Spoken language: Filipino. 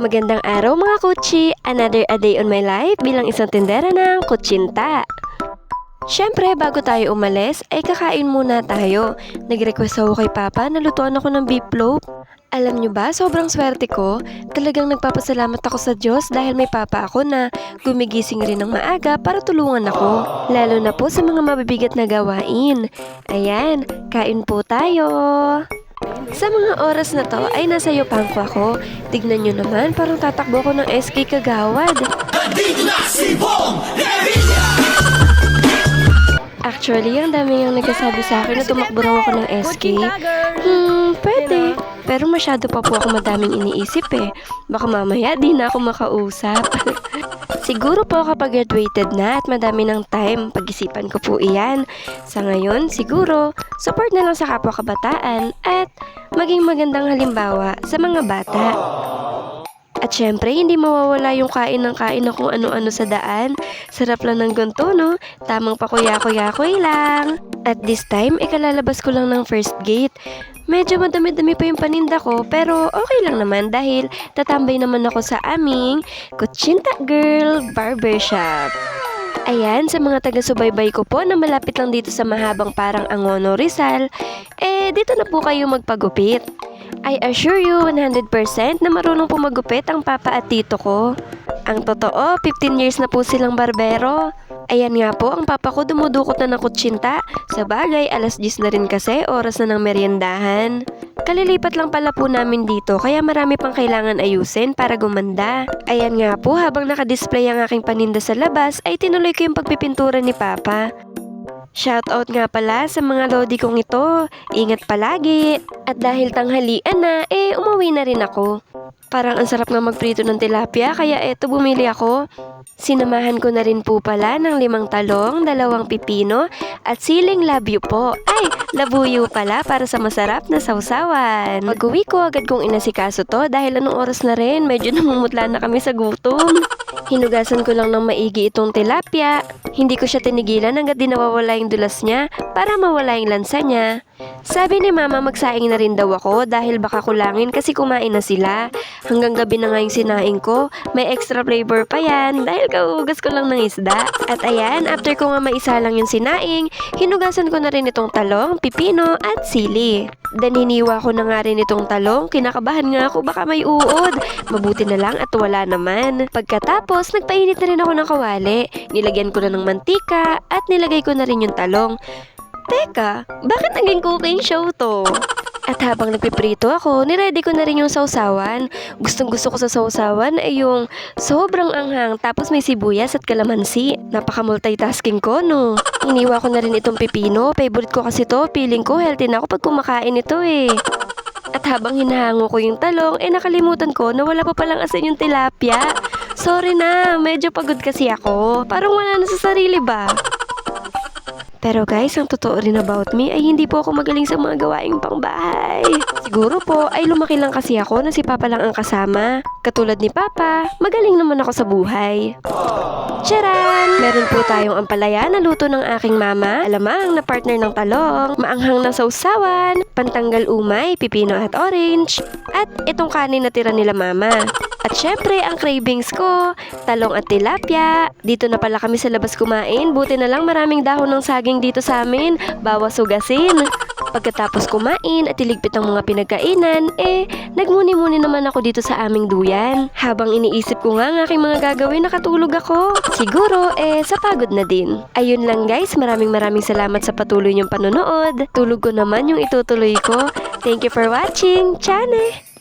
Magandang araw mga kutsi! Another a day on my life bilang isang tindera ng kutsinta. Siyempre, bago tayo umalis, ay kakain muna tayo. Nag-request ako kay Papa na lutuan ako ng beef loaf. Alam nyo ba, sobrang swerte ko. Talagang nagpapasalamat ako sa Diyos dahil may Papa ako na gumigising rin ng maaga para tulungan ako. Lalo na po sa mga mabibigat na gawain. Ayan, kain po tayo! Sa mga oras na to ay nasa Yopangko ako. Tignan nyo naman, parang tatakbo ko ng SK Kagawad. Actually, ang dami yung nagsasabi sa akin na tumakbo raw ako ng SK. Pwede. Pero masyado pa po ako madaming iniisip eh. Baka mamaya di na ako makausap. Siguro po kapag graduated na at madami ng time, pag-isipan ko po iyan. Sa ngayon, siguro, support na lang sa kapwa kabataan at maging magandang halimbawa sa mga bata. At syempre, hindi mawawala yung kain ng kain na kung ano-ano sa daan. Sarap lang ng ganito, no? Tamang pakuya-kuya-kuy lang. At this time, ikalalabas ko lang ng first gate. Medyo madami-dami pa yung paninda ko, pero okay lang naman dahil tatambay naman ako sa aming Kutsinta Girl Barbershop. Ayan, sa mga taga-subaybay ko po na malapit lang dito sa mahabang parang Angono Rizal, dito na po kayo magpagupit. I assure you 100% na marunong po magupit ang papa at tito ko. Ang totoo, 15 years na po silang barbero. Ayan nga po, ang papa ko dumudukot na ng kutsinta. Sa bagay, alas 10 na rin kasi, oras na ng meriendahan. Kalilipat lang pala po namin dito, kaya marami pang kailangan ayusin para gumanda. Ayan nga po, habang nakadisplay ang aking paninda sa labas, ay tinuloy ko yung pagpipintura ni papa. Shoutout nga pala sa mga lodi kong ito. Ingat palagi. At dahil tanghalian na, umuwi na rin ako. Parang ang sarap nga magprito ng tilapia, kaya eto bumili ako. Sinamahan ko na rin po pala ng 5 talong, 2 pipino, at siling labyo po. Ay, labuyo pala para sa masarap na sausawan. Pag-uwi ko, agad kong inasikaso to dahil anong oras na rin, medyo namumutla na kami sa gutom. Hinugasan ko lang ng maigi itong tilapia. Hindi ko siya tinigilan hanggat di nawawala yung dulas niya para mawala yung lansa niya. Sabi ni Mama magsaing na rin daw ako dahil baka kulangin kasi kumain na sila. Hanggang gabi na nga yung sinaing ko. May extra flavor pa yan dahil kauugas ko lang ng isda. At ayan, after ko nga maisa lang yung sinaing, hinugasan ko na rin itong talong, pipino at sili. Then hiniwa ko na nga rin itong talong. Kinakabahan nga ako baka may uod. Mabuti na lang at wala naman. Pagkatapos, nagpainit na rin ako ng kawali. Nilagyan ko na ng mantika at nilagay ko na rin yung talong. Teka, bakit naging cooking show to? At habang nagpiprito ako, niready ko na rin yung sausawan. Gustong gusto ko sa sausawan ay yung sobrang anghang tapos may sibuyas at kalamansi. Napaka-multitasking ko, no? Iniwa ko na rin itong pipino. Favorite ko kasi to. Feeling ko healthy na ako pag kumakain ito eh. At habang hinahango ko yung talong, nakalimutan ko na wala pa palang asin yung tilapia. Sorry na, medyo pagod kasi ako. Parang wala na sa sarili ba? Pero guys, ang totoo rin about me ay hindi po ako magaling sa mga gawaing pangbahay. Siguro po ay lumaki lang kasi ako na si Papa lang ang kasama. Katulad ni Papa, magaling naman ako sa buhay. Charan! Meron po tayong ampalaya na luto ng aking mama, alamang na partner ng talong, maanghang na sausawan, pantanggal umay, pipino at orange, at itong kanin na tira nila mama. At syempre, ang cravings ko, talong at tilapia. Dito na pala kami sa labas kumain. Buti na lang maraming dahon ng saging dito sa amin. Bawas ugasin. Pagkatapos kumain at iligpit ang mga pinagkainan, nagmuni-muni naman ako dito sa aming duyan. Habang iniisip ko nga ang aking mga gagawin, nakatulog ako. Siguro, sa pagod na din. Ayun lang guys, maraming salamat sa patuloy niyong panonood. Tulog ko naman yung itutuloy ko. Thank you for watching. Chane!